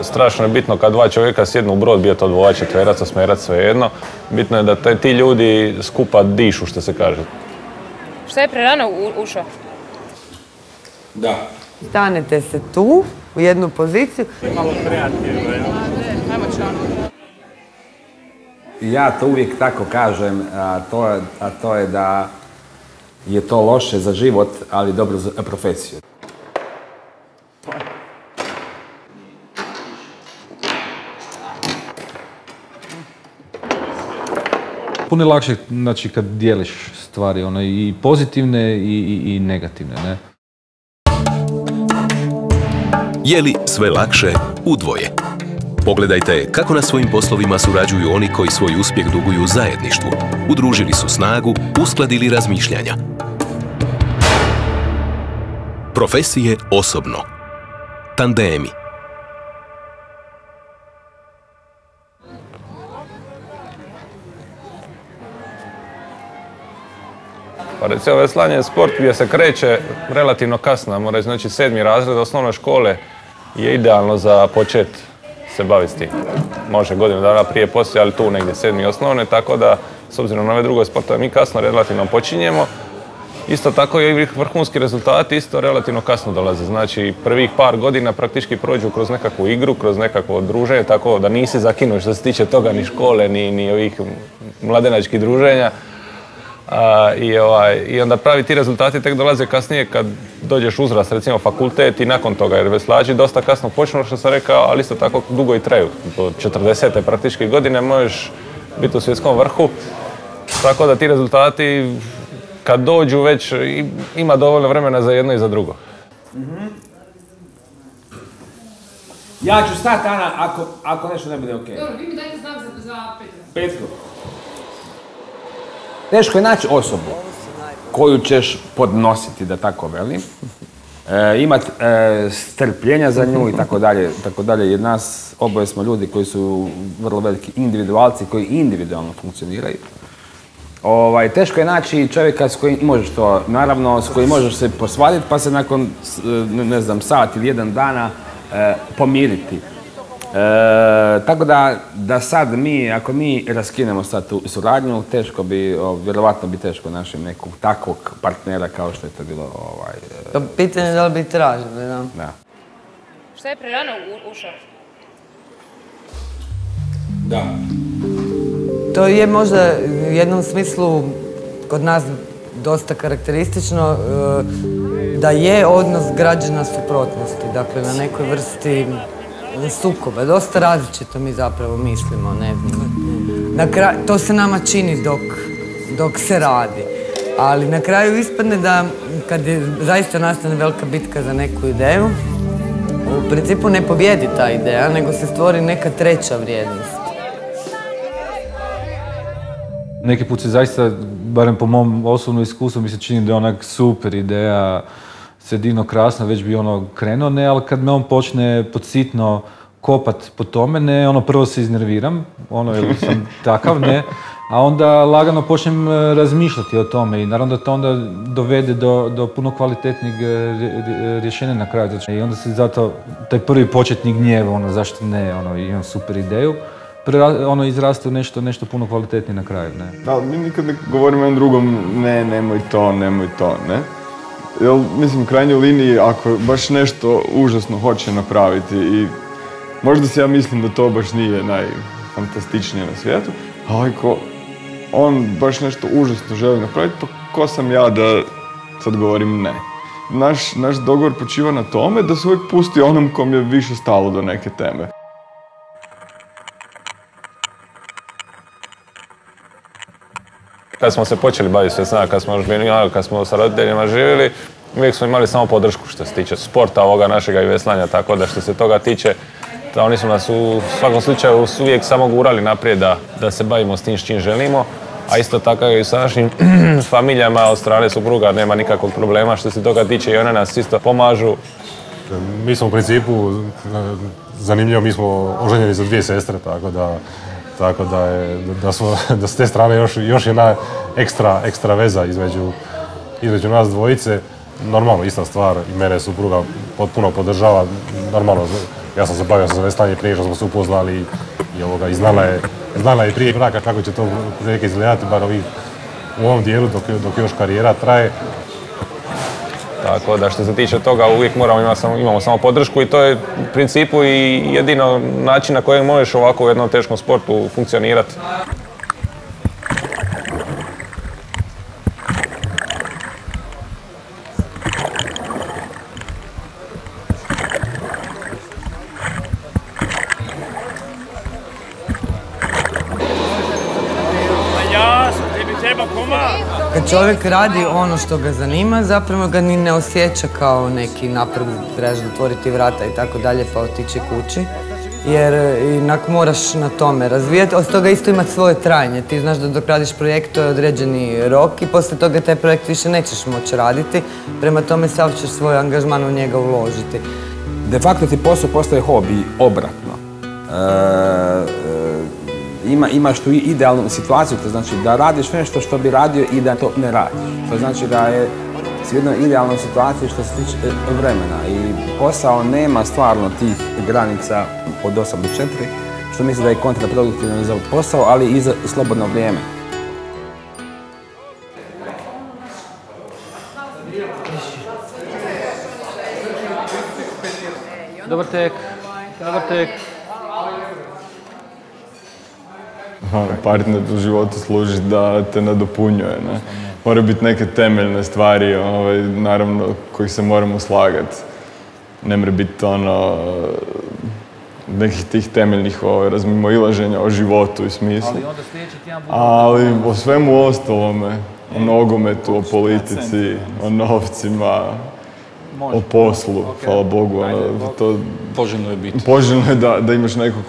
Strašno je bitno kad dva čovjeka sjednu u brod, bio to dvojac, četverac, osmerac, svejedno. Bitno je da ti ljudi skupa dišu, što se kaže. Šta je prerano ušao? Da. Stanete se tu, u jednu poziciju. Malo kreativno, ja. Ajmo članu. Ja to uvijek tako kažem, a to je da je to loše za život, ali dobro za profesiju. Puno je lakše, znači, kad dijeliš stvari, i pozitivne i negativne, ne? Je li sve lakše udvoje? Pogledajte kako na svojim poslovima surađuju oni koji svoj uspjeh duguju zajedništvu. Udružili su snagu, uskladili razmišljanja. Profesije osobno. Tandemi. Pa recimo veslanje je sport gdje se kreće relativno kasno, mora znači 7. razred osnovne škole je idealno za počet se baviti s tim. Može godinu dana prije, poslije, ali tu negdje 7. osnovne, tako da s obzirom na ove druge sportove mi kasno relativno počinjemo. Isto tako i vrhunski rezultati isto relativno kasno dolaze. Znači prvih par godina praktički prođu kroz nekakvu igru, kroz nekakvo druženje, tako da nisi zakinut što se tiče toga ni škole, ni ovih mladenačkih druženja. I onda pravi ti rezultati tek dolaze kasnije kad dođeš uzrast, recimo fakultet i nakon toga, jer veslači dosta kasno počnu, što sam rekao, ali isto tako dugo i traju. Do 40. praktički godine možeš biti u svjetskom vrhu, tako da ti rezultati kad dođu već ima dovoljno vremena za jedno i za drugo. Ja ću stati, Ana, ako nešto ne bude okej. Dobro, vi mi dajte znak za Petru. Petru. Teško je naći osobu koju ćeš podnositi, da tako velim. Imati strpljenja za nju i tako dalje. Jer nas oboje smo ljudi koji su vrlo veliki individualci, koji individualno funkcioniraju. Teško je naći čovjeka s kojim možeš to, naravno, s kojim možeš se posvaditi pa se nakon, ne znam, sat ili jedan dana pomiriti. Tako da sad ako mi raskinemo sad tu suradnju, teško bi, vjerovatno bi teško našli nekog takvog partnera kao što je to bilo Pitanje je da li bi tražili, da? Da. Šta je prerano ušao? Da. To je možda u jednom smislu kod nas dosta karakteristično da je odnos građana suprotnosti, dakle na nekoj vrsti sukoba. Dosta različito mi zapravo mislimo, ne znam. To se nama čini dok se radi. Ali na kraju ispadne da kad zaista nastane velika bitka za neku ideju, u principu ne pobjedi ta ideja, nego se stvori neka treća vrijednost. Neki put se zaista, barem po mom osobnom iskustvu, mi se čini da je onak super ideja, se divno krasno, već bi krenuo, ne, ali kad me on počne podsitno kopat po tome, ne, prvo se iznerviram, jer sam takav, ne, a onda lagano počnem razmišljati o tome i naravno da to onda dovede do puno kvalitetnijeg rješenja na kraju. I onda se zato taj prvi početni gnjev, zašto ne, imam super ideju, izraste u nešto puno kvalitetnije na kraju, ne. Da, mi nikad ne govorimo jednom drugom, ne, nemoj to, ne. Jer, mislim, u krajnjoj liniji, ako baš nešto užasno hoće napraviti i možda se ja mislim da to baš nije najfantastičnije na svijetu, ali ako on baš nešto užasno želi napraviti, pa ko sam ja da sad govorim ne. Naš dogovor počiva na tome da se uvijek pusti onom kom je više stalo do neke teme. Kad smo se počeli baviti svjesna, kad smo sa roditeljima živjeli, uvijek smo imali samo podršku što se tiče sporta ovoga našega i veslanja, tako da što se toga tiče, oni su nas u svakom slučaju uvijek samo gurali naprijed da se bavimo s tim s čim želimo, a isto tako i sa našim familijama od strane supruga nema nikakvog problema što se toga tiče i one nas isto pomažu. Mi smo u principu, zanimljivo, mi smo oženjeni za 2 sestre, tako da s te strane još jedna ekstra veza između nas dvojice. Normalno, ista stvar, i mene supruga potpuno podržava, normalno, Ja sam se bavio sa veslanjem prije što smo se upoznali i znala je prije braka kako će to prilike izgledati, bar u ovom dijelu dok još karijera traje. Tako da što se tiče toga uvijek imamo samo podršku i to je u principu i jedino način na kojeg možeš ovako u jednom teškom sportu funkcionirati. Kad čovjek radi ono što ga zanima, zapravo ga ni ne osjeća kao neki napred, trebaš otvoriti vrata i tako dalje pa otići kući. Jer inak moraš na tome razvijati, od toga isto imati svoje trajanje. Ti znaš da dok radiš projekt to je određeni rok i poslije toga taj projekt više nećeš moći raditi. Prema tome sav ćeš svoj angažman u njega uložiti. De facto ti posao postaje hobi, obratno. Imaš tu idealnu situaciju, to znači da radiš nešto što bi radio i da to ne radiš. To znači da je u jednoj idealnoj situaciji što se tiče vremena i posao nema stvarno tih granica od 8 do 4, što mislim da je kontraproduktivno za posao, ali i za slobodno vrijeme. Dobar tek, dobar tek. Partner u životu služi da te nadopunjuje, ne? Moraju biti neke temeljne stvari, naravno, kojih se moramo slagati. Ne mora biti nekih tih temeljnih razmimoilaženja o životu i smislu. Ali o svemu ostalome, o nogometu, o politici, o novcima, o poslu, hvala Bogu. Poželjno je biti. Poželjno je da imaš nekog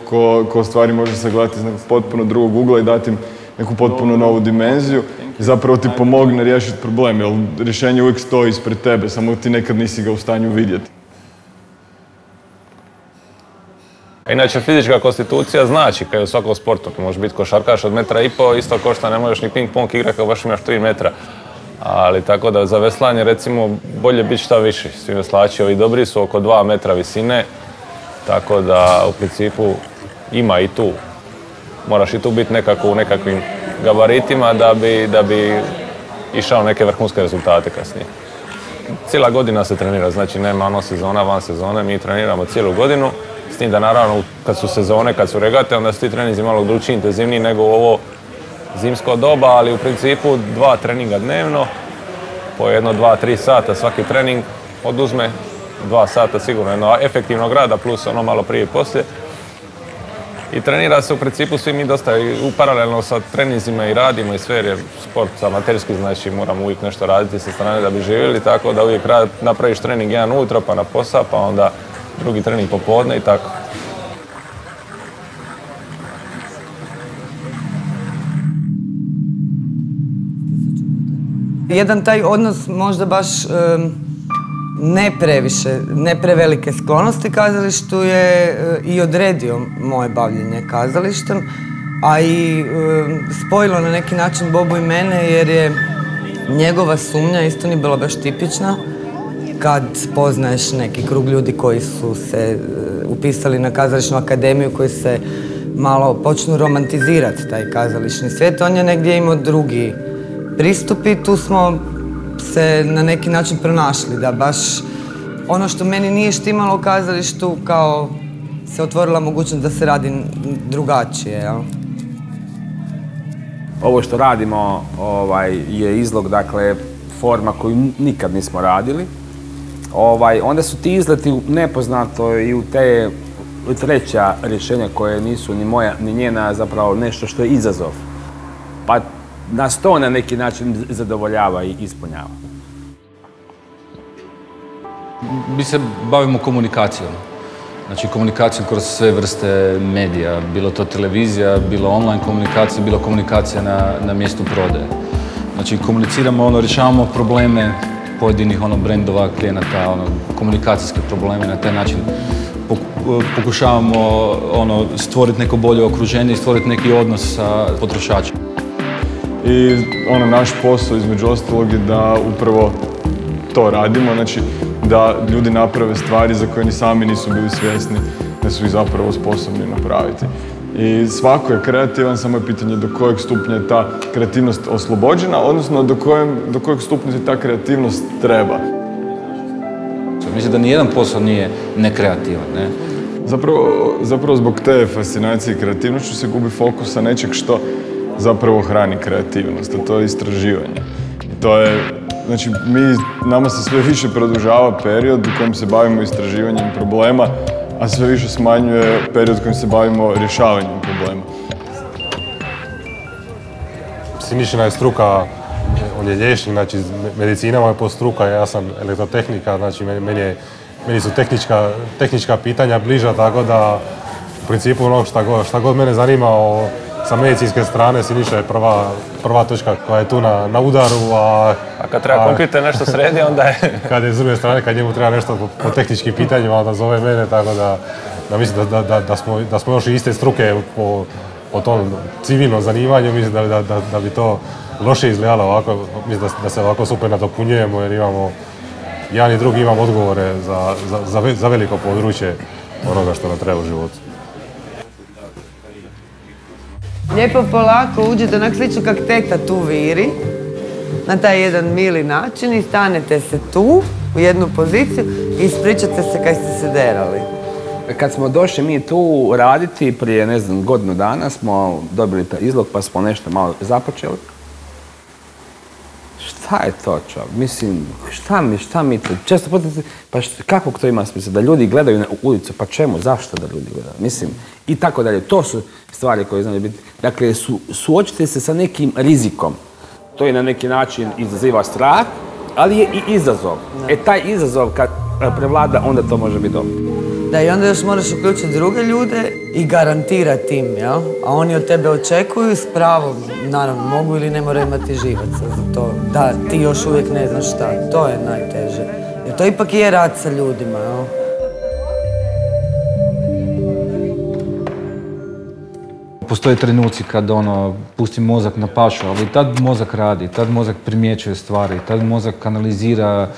ko stvari može sagledati iz nekog potpuno drugog ugla i dati im neku potpuno novu dimenziju i zapravo ti pomogne riješiti problem, jer rješenje uvijek stoji ispred tebe, samo ti nekad nisi ga u stanju vidjeti. Inače, fizička konstitucija znači, kao i u svakom sportu, možeš biti košarkaš od 1,5 m, isto ko što ne možeš ni ping-pong igrati kao baš imaš 3 metra. Ali tako da za veslanje recimo bolje biti šta viši. Svi veslači ovi dobri su oko 2 metra visine, tako da u principu ima i tu. Moraš i tu biti nekako u nekakvim gabaritima da bi išao neke vrhunske rezultate kasnije. Cijela godina se trenira, znači nema sezona van sezone, mi treniramo cijelu godinu. S tim da naravno kad su sezone, kad su regate, onda su ti treninzi malo drugčiji, intenzivniji nego u ovo zimsko doba, ali u principu 2 treninga dnevno, po 1-2-3 sata svaki trening oduzme 2 sata sigurno efektivnog rada plus ono malo prije i poslije. I trenira se u principu svi mi dosta paralelno sa treninzima i radimo i sve jer je sport amaterski, znači moramo uvijek nešto raditi sa strane da bi živjeli, tako da uvijek napraviš trening jedan ujutro pa na posao, pa onda drugi trening popodne i tako. Jedan taj odnos možda baš ne prevelike sklonosti kazalištu je i odredio moje bavljenje kazalištem, a i spojilo na neki način Bobu i mene jer je njegova sumnja isto nije bila baš tipična kad poznaješ neki krug ljudi koji su se upisali na kazališnu akademiju, koji se malo počnu romantizirati taj kazališni svijet. On je negdje imao drugi pristup i tu smo se na neki način pronašli, da baš ono što meni nije štimalo u kazalištu, kao se otvorila mogućnost da se radi drugačije, jel? Ovo što radimo je izlog, dakle, forma koju nikad nismo radili. Onda su ti izleti nepoznato i u te treća rješenja koje nisu ni moja ni njena, zapravo nešto što je izazov. Pa nas to na neki način zadovoljava i ispunjava. Mi se bavimo komunikacijom. Znači komunikacijom kroz sve vrste medija, bilo to televizija, bilo online komunikacija, bilo komunikacija na mjestu prodaje. Znači komuniciramo, rješavamo probleme pojedinih brendova, klijenata, komunikacijske probleme, na taj način pokušavamo stvoriti neko bolje okruženje i stvoriti neki odnos sa potrošačima. I naš posao između ostalog je da upravo to radimo, znači da ljudi naprave stvari za koje ni sami nisu bili svjesni ne su ih zapravo sposobni napraviti. I svako je kreativan, samo je pitanje do kojeg stupnja je ta kreativnost oslobođena, odnosno do kojeg stupnja se ta kreativnost treba. Mislim da nijedan posao nije nekreativan, ne? Zapravo zbog te fascinacije i kreativnošću se gubi fokus sa nečeg što zapravo hrani kreativnost, a to je istraživanje. Znači, nama se sve više produžava period u kojem se bavimo istraživanjem problema, a sve više smanjuje period u kojem se bavimo rješavanjem problema. Sinišina je struka, on je liječnik, znači medicina je struka, ja sam elektrotehnika, znači meni su tehnička pitanja bliža, tako da u principu ono šta god mene zanima sa medicinske strane, Siniša je prva točka koja je tu na udaru, a kad treba kompjuter nešto sredi, onda je... Kad je s druge strane, kad njemu treba nešto po tehničkim pitanjima, onda zove mene, tako da mislim da smo još i iste struke po tom civilnom zanimanju, mislim da bi to loše izgledalo ovako, mislim da se ovako super nadopunjujemo jer imamo, jedan i drugi imamo odgovore za veliko područje onoga što nam treba u životu. Lijepo polako uđete onak slično kak teta tu viri, na taj jedan mili način i stanete se tu u jednu poziciju i ispričate se kaj ste se derali. Kad smo došli mi tu raditi, prije, ne znam, godinu dana smo dobili taj izlog pa smo nešto malo započeli. Šta je to, čovjek? Mislim, šta mi to? Često potrebno, pa kakvog to ima smisla? Da ljudi gledaju na ulicu, pa čemu? Zašto da ljudi gledaju? Mislim, i tako dalje. To su stvari koje znaju biti. Dakle, suočite se sa nekim rizikom. To je na neki način izaziva strah, ali je i izazov. Taj izazov kad prevlada, onda to može biti dobro. Da, i onda još moraš uključiti druge ljude i garantirati im, jel? A oni od tebe očekuju s pravom, naravno, mogu ili ne moraju imati živaca za to. Da, ti još uvijek ne znaš šta, to je najteže. Jer to ipak je rad sa ljudima, jel? Postoje trenuci kad pusti mozak na pašu, ali tad mozak radi, tad mozak primjećuje stvari, tad mozak analizira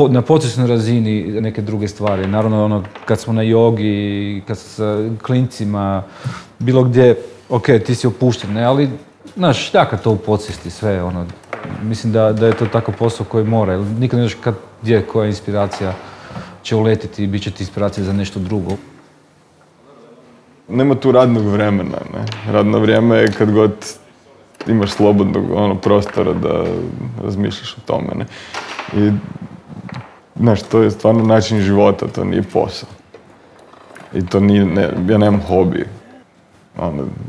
na procesnoj razini neke druge stvari. Naravno, kad smo na jogi, kad sa klincima, bilo gdje, ok, ti si opušten, ne, ali, znaš, štaka to u podsvijesti, sve, mislim da je to tako posao koji mora, jer nikad ne znaš gdje koja inspiracija će uletiti i bit će ti inspiracija za nešto drugo. Nema tu radnog vremena, ne. Radno vrijeme je kad god imaš slobodnog prostora da razmišljaš o tome, ne. I, znaš, to je stvarno način života, to nije posao. I to nije, ja nemam hobi.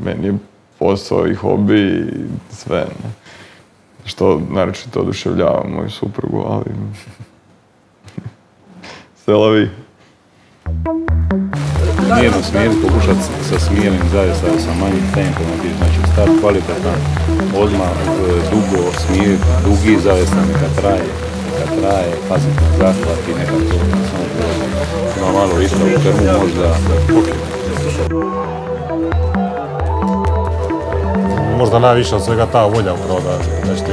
Meni je posao i hobi i sve, ne. Što naročito oduševljava moju suprugu, ali... Selavi. Mirno smijet, pokušati sa smijelim zaista sa manjim tempom, znači start kvalitetan, odmah dugo smijet, dugi zaista neka traje, paziti na zahvat i nekako samo prolazi. Ima malo vitra u krmu, možda Možda najviše od svega ta volja upravo znači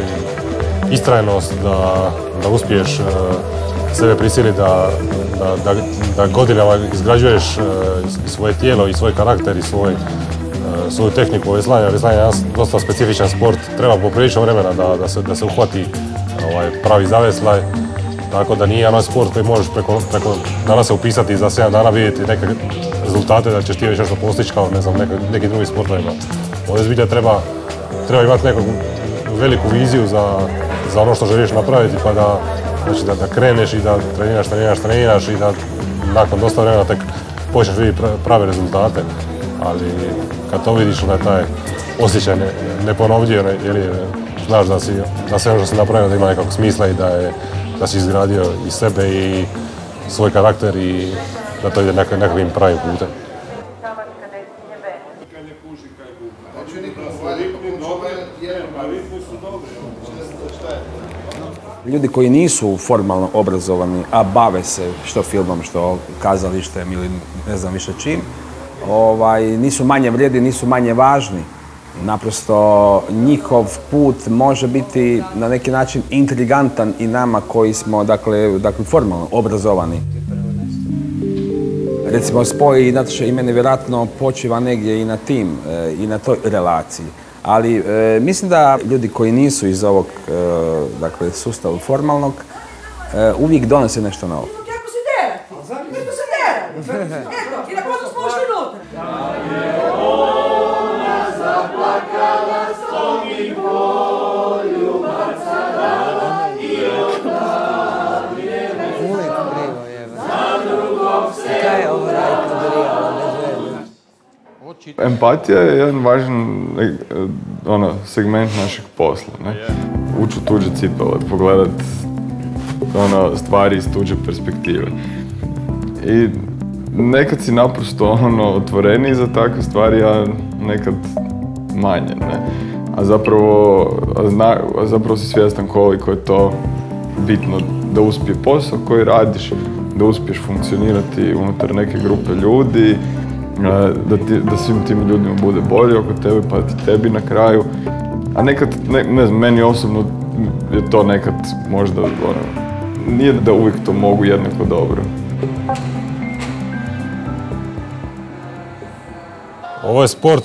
istrajnost da uspiješ sebe prisiliti da godinama izgrađuješ svoje tijelo i svoj karakter i svoju tehniku veslanja. Veslanje je jedan dosta specifičan sport, treba poprilično vremena da se uhvati pravi zaveslaj. Tako da nije onaj sport koji možeš preko dana se upisati i za 7 dana vidjeti neke rezultate da ćeš ti već nešto postići kao nekim drugim sportovima. Ovdje zbilja treba imati neku veliku viziju za ono što želiš napraviti pa da kreneš i da treniraš i da nakon dosta vremena tek počneš vidjeti prave rezultate. Ali kad to vidiš onda je taj osjećaj neponovljiv jer znaš da sve ono što si napravio da ima nekakvog smisla i da si izgradio i sebe i svoj karakter i da to ide nekakvim pravim putem. Ljudi koji nisu formalno obrazovani, a bave se što filmom, što kazalištem ili ne znam više čim, nisu manje vrijedni, nisu manje važni. Naprosto njihov put može biti na neki način intrigantan i nama koji smo dakle formalno obrazovani. recimo spoj Nataše i mene vjerojatno počiva negdje i na tim, i na toj relaciji. Ali mislim da ljudi koji nisu iz ovog dakle, sustava formalnog uvijek donose nešto novo. Kako se derati? Kako se derati? Eto, i na koncu smo ušli unutra. Da je ona zaplakala s tom i poljubaca dala i onda vrijeme za drugog se Kaj je ovo rajka brijala, Empatija je jedan važan segment našeg posla. Ući u tuđe cipele, pogledat stvari iz tuđe perspektive. I nekad si naprosto otvoreniji za takve stvari, a nekad manje. A zapravo si svjestan koliko je to bitno da uspije posao koji radiš, da uspiješ funkcionirati unutar neke grupe ljudi, da svim tim ljudima bude bolje oko tebe, pa ti tebi na kraju. A nekad, ne znam, meni osobno je to nekad možda, nije da uvijek to mogu jednako dobro. Ovo je sport,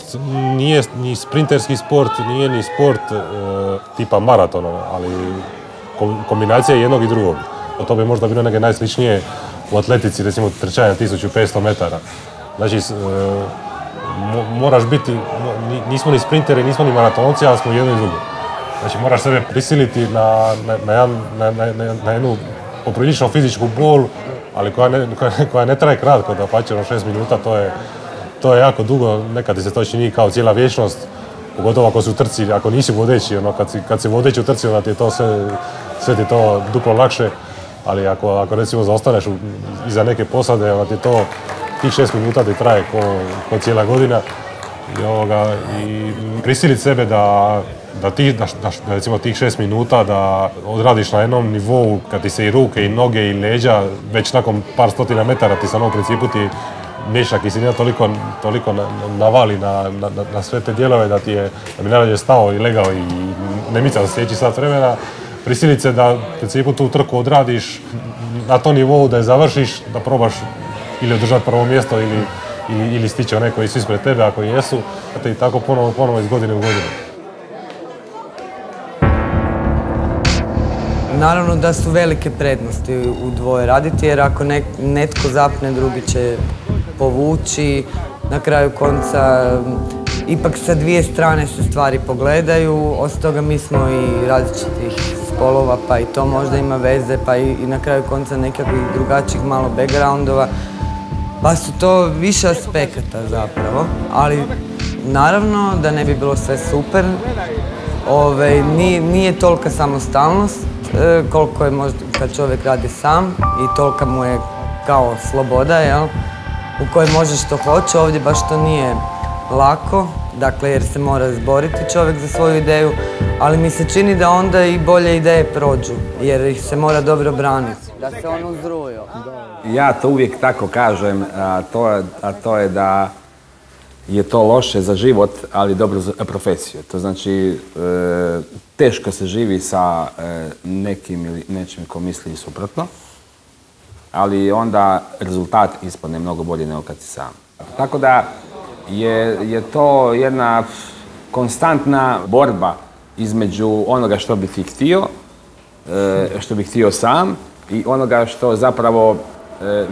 nije ni sprinterski sport, nije ni sport tipa maratona, ali kombinacija jednog i drugog. To bi možda bilo neke najsličnije u atletici, recimo trčanja 1500 metara. Znači, moraš biti, nismo ni sprinteri, nismo ni maratonci, ali smo jedno i drugo. Znači, moraš sebe prisiliti na jednu poprilično fizičku bol, ali koja ne traje kratko, da pače 6 minuta, to je jako dugo, nekad ti se to čini kao cijela vječnost, pogotovo ako su trci, ako nisi vodeći, kad si vodeći u trci, onda ti je to sve ti to duplo lakše, ali ako recimo zaostaneš iza neke posade, onda ti to tih 6 minuta ti traje ko cijela godina i prisiliti sebe da recimo tih 6 minuta da odradiš na jednom nivou kad ti se i ruke i noge i leđa već nakon par stotina metara ti samo u principu ti miješna kiselina toliko navali na sve te dijelove da bi najrađe stao i legao i ne micao sljedeći sat vremena. Prisiliti se da u principu tu trku odradiš na tom nivou da je završiš, da probaš ili održati prvo mjesto ili stići one koji su ispred tebe ako jesu, i tako ponovo iz godine u godinu. Naravno da su velike prednosti u dvoje raditi, jer ako netko zapne, drugi će povući. Na kraju konca, ipak sa dvije strane se stvari pogledaju, osim toga mi smo i različitih spolova, pa i to možda ima veze, pa i na kraju konca nekakvih drugačijih malo backgroundova. Pa su to više aspekata zapravo, ali naravno da ne bi bilo sve super, nije tolika samostalnost koliko je možda kad čovjek radi sam i tolika mu je kao sloboda, jel? U kojoj može što hoće, ovdje baš to nije lako, dakle jer se mora izboriti čovjek za svoju ideju, ali mi se čini da onda i bolje ideje prođu, jer ih se mora dobro braniti. Da se on uzruju. Ja to uvijek tako kažem, a to je da je to loše za život, ali dobro za profesiju. To znači, teško se živi sa nekim ili nečim ko misli suprotno, ali onda rezultat ispadne mnogo bolje nego kad si sam. Tako da je to jedna konstantna borba između onoga što bi ti htio, što bi htio sam i onoga što zapravo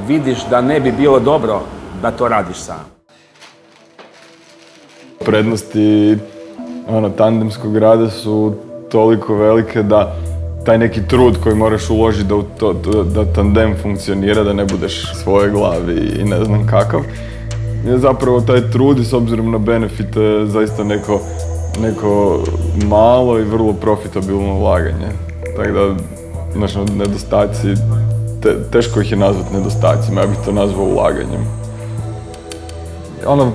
vidiš da ne bi bilo dobro da to radiš sam. Prednosti tandemskog rada su toliko velike da taj neki trud koji moraš uložiti da tandem funkcionira, da ne budeš svoje glavi i ne znam kakav, je zapravo taj trud i s obzirom na benefite zaista neko malo i vrlo profitabilno ulaganje. Tako da, nedostaci, teško ih je nazvati nedostacima, ja bih to nazvao ulaganjem.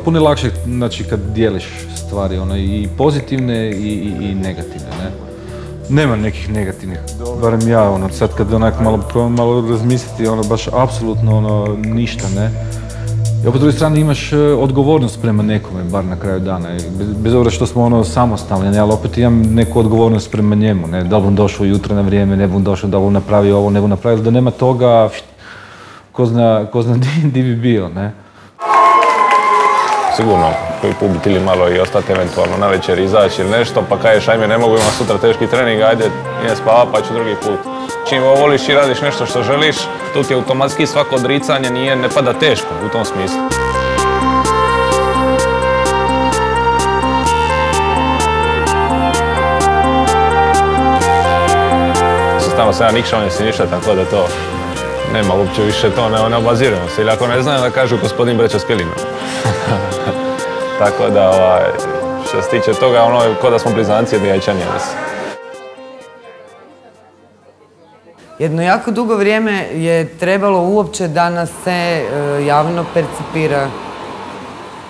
Puno je lakše, znači, kad dijeliš stvari, i pozitivne i negativne, ne? Nema nekih negativnih, barem ja, sad kad malo razmisliti, baš apsolutno ništa, ne? I opet s druge strane imaš odgovornost prema nekome, bar na kraju dana, bez obzira što smo samostalni, ne? Ali opet imam neku odgovornost prema njemu, ne? Da li bom došao ujutro na vrijeme, ne bom došao, da li bom napravio ovo, ne bom napravio, da nema toga, ko zna di bi bio, ne? Sigurno, koji put bi tili malo i ostati eventualno na večer izaći ili nešto, pa kažeš ajme ne mogu imati sutra teški trening, ajde idem spava pa ću drugi put. Čim voliš i radiš nešto što želiš, tu ti automatski svako odricanje ne pada teško u tom smislu. Stalno se ja nikšao, nisi ništa, tako da to nema uopće više to, ne obaziramo se. Ili ako ne znaju da kažu gospodin Breća Spilina. Tako da, što se tiče toga, ono je ko da smo blizanci jedni jajčani. Jedno jako dugo vrijeme je trebalo uopće da nas se javno percipira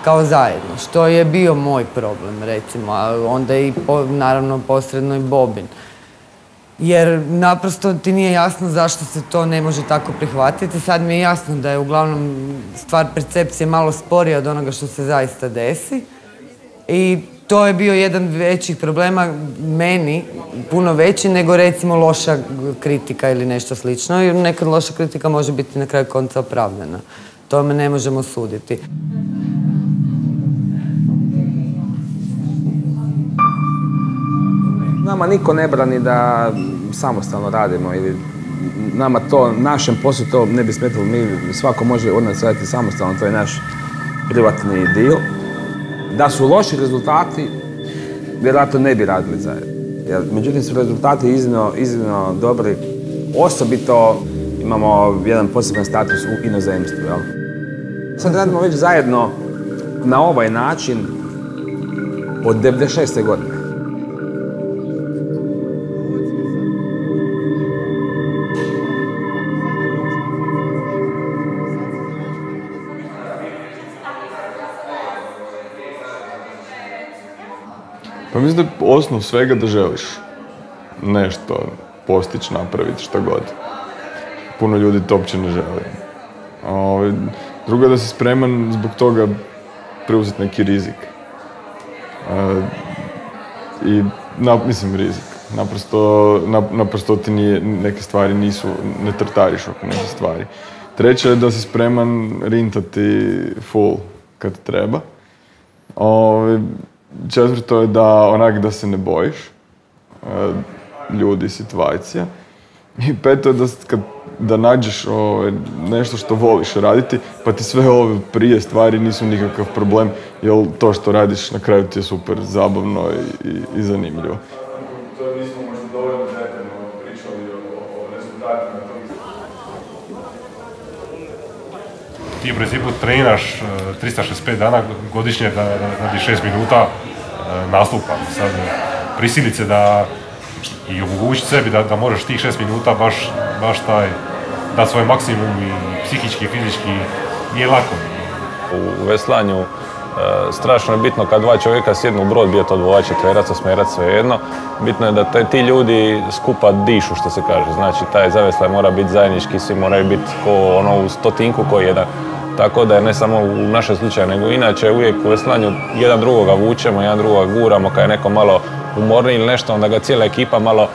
kao zajedno, što je bio moj problem, recimo, a onda i naravno posredno i Bobin. Jer naprosto ti nije jasno zašto se to ne može tako prihvatiti. Sad mi je jasno da je uglavnom stvar percepcije malo sporija od onoga što se zaista desi. I to je bio jedan većih problema meni, puno veći nego recimo loša kritika ili nešto slično. Jer nekad loša kritika može biti na kraju konca opravdana. Tome ne možemo suditi. Nama niko ne brani da samostalno radimo ili nama to, našem poslu to ne bi smetalo. Svako može od nas raditi samostalno, to je naš privatni dio. Da su loši rezultati, vjerojatno ne bi radili zajedno. Međutim su rezultati iznimno dobri. Osobito imamo jedan poseban status u inozemstvu. Sad radimo već zajedno na ovaj način od 96. godine. Pa mislim da je osnov svega da želiš nešto postići, napraviti, šta god. Puno ljudi to uopće ne želi. Drugo je da si spreman zbog toga preuzeti neki rizik. Mislim rizik. Naprosto ti neke stvari ne trtariš oko neke stvari. Treće je da si spreman rintati full kad treba. Četvrto je da se ne bojiš ljudi, situacija. I peto je da nađeš nešto što voliš raditi, pa ti sve ove prije stvari nisu nikakav problem, jer to što radiš na kraju ti je super zabavno i zanimljivo. To nismo možda dovoljno detaljno pričali o rezultatima toga. Ti u principu treniraš 365 dana godišnje da radi 6 minuta nastupa. Sad prisilit se da i omogućiti sebi da možeš tih 6 minuta baš da svoj maksimum i psihički i fizički nije lako. U veslanju strašno je bitno kad dva čovjeka sjednu u brod, bio to dvovac, četverac, osmerac, svejedno. Bitno je da ti ljudi skupa dišu, što se kaže. Znači, taj zaveslaj mora biti zajednički, svi moraju biti u stotinku ko jedan. Tako da je ne samo u našem slučaju, nego inače uvijek u veslanju jedan drugoga vučemo, jedan drugoga guramo, kad je neko malo umorniji ili nešto, onda ga cijela ekipa malo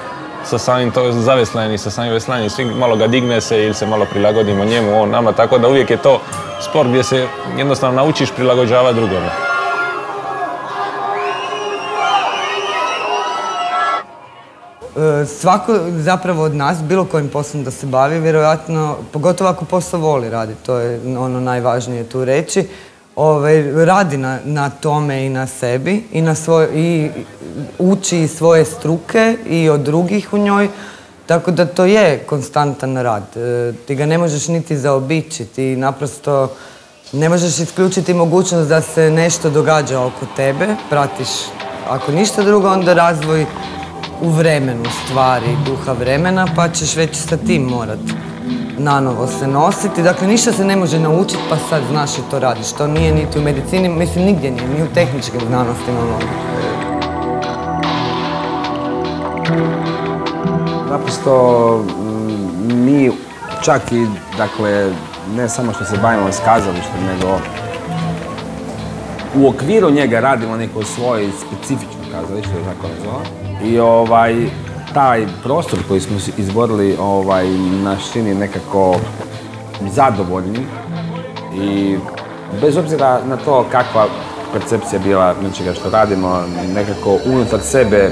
sa samim zaveslanjem i sa samim veslanjem, svi malo ga digne se ili se malo prilagodimo njemu, on nama, tako da uvijek je to sport gdje se jednostavno naučiš prilagođavati drugome. Svako zapravo od nas, bilo kojim poslom da se bavi, vjerojatno, pogotovo ako posao voli radi, to je ono najvažnije tu reći, radi na tome i na sebi i uči svoje struke i od drugih u njoj, tako da to je konstantan rad. Ti ga ne možeš niti zaobići, ti naprosto ne možeš isključiti mogućnost da se nešto događa oko tebe, pratiš, ako ništa drugo, onda razvoj u vremenu stvari, duha vremena, pa ćeš već sa tim morat nanovo se nositi. Dakle, ništa se ne može naučiti, pa sad znaš i to radiš. To nije niti u medicini, mislim, nigdje nije, ni u tehničkim znanostima. Naprosto, mi čak i, dakle, ne samo što se bavimo s kazalištem, nego u okviru njega radimo neko svoje specifično kazalište, tako nazvamo. I taj prostor koji smo izborili nas čini nekako zadovoljni i bez obzira na to kakva percepcija bila nečega što radimo, nekako unutar sebe,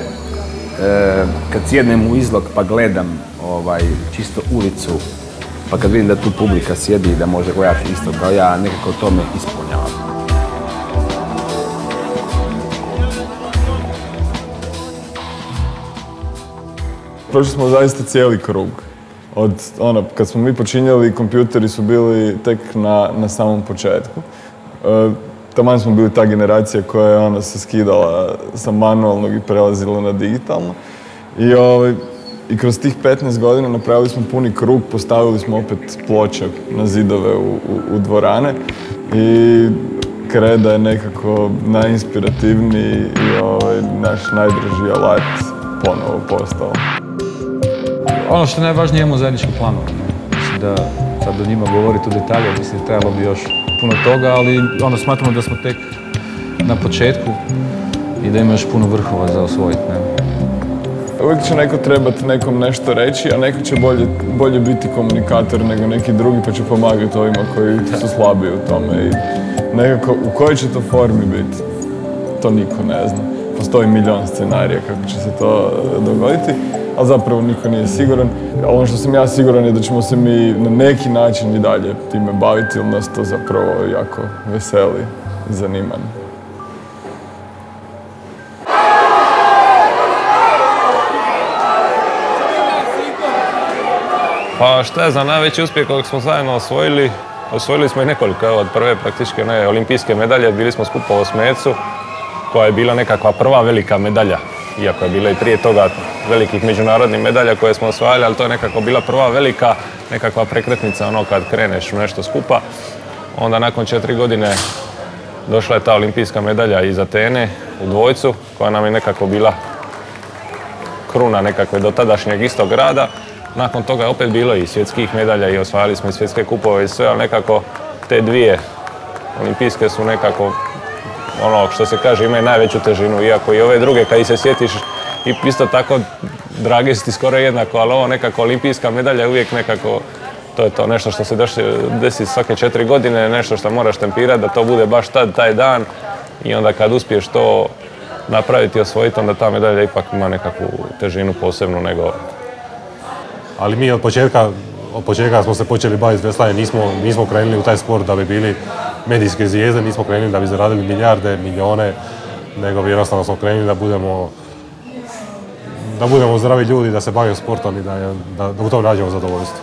kad sjednem u izlog pa gledam čisto ulicu, pa kad vidim da tu publika sjedi i da može gledati isto kao ja, nekako to me ispunjava. Prošli smo zaista cijeli krug. Kad smo mi počinjali, kompjuteri su bili tek na samom početku. Taman smo bili ta generacija koja je se skidala sa manualnog i prelazila na digitalno. I kroz tih 15 godina napravili smo puni krug, postavili smo opet ploče na zidove u dvorane i kreda je nekako najinspirativniji i naš najdraži alat ponovo postao. Ono što je najvažnije, imamo zajednički planove. Mislim da sad o njima govoriti u detalje, mislim da trebalo bi još puno toga, ali smatramo da smo tek na početku i da ima još puno vrhova za osvojiti. Uvijek će neko trebati nekom nešto reći, a neko će bolje biti komunikator nego neki drugi, pa će pomagati ovima koji su slabiji u tome. I nekako, u kojoj će to formi biti, to niko ne zna. Postoji milion scenarija kako će se to dogoditi, ali zapravo niko nije siguran. Ono što sam ja siguran je da ćemo se mi na neki način i dalje time baviti, jer nas to zapravo jako veseli i zanima. Pa šta je za najveći uspjeh kojeg smo zajedno osvojili? Osvojili smo i nekoliko, evo, od prve praktički olimpijske medalje, bili smo skupo u osmecu, koja je bila nekakva prva velika medalja, iako je bilo i prije toga velikih međunarodnih medalja koje smo osvajali, ali to je nekako bila prva velika nekakva prekretnica kad kreneš u nešto skupa. Onda nakon 4 godine došla je ta olimpijska medalja iz Atene u dvojcu, koja nam je nekako bila kruna nekakve do tadašnjeg istog grada. Nakon toga je opet bilo i svjetskih medalja i osvajali smo i svjetske kupove i sve, ali nekako te dvije olimpijske su nekako što se kaže, imaju najveću težinu, iako i ove druge kad ih se sjetiš i isto tako drage su ti skoro jednako, ali ovo nekako olimpijska medalja je uvijek nekako, to je to nešto što se desi svake 4 godine, nešto što moraš tempirati da to bude baš taj dan i onda kad uspiješ to napraviti i osvojiti, onda ta medalja ipak ima nekakvu težinu posebnu nego... Ali mi od početka smo se počeli baviti veslanjem, nismo krenuli u taj sport da bi bili medijske zvijezde, nismo krenuli da bi zaradili milijarde, milijone, nego bi jednostavno smo krenuli da budemo zdravi ljudi, da se bavimo sportom i da u tom nađemo zadovoljstvo.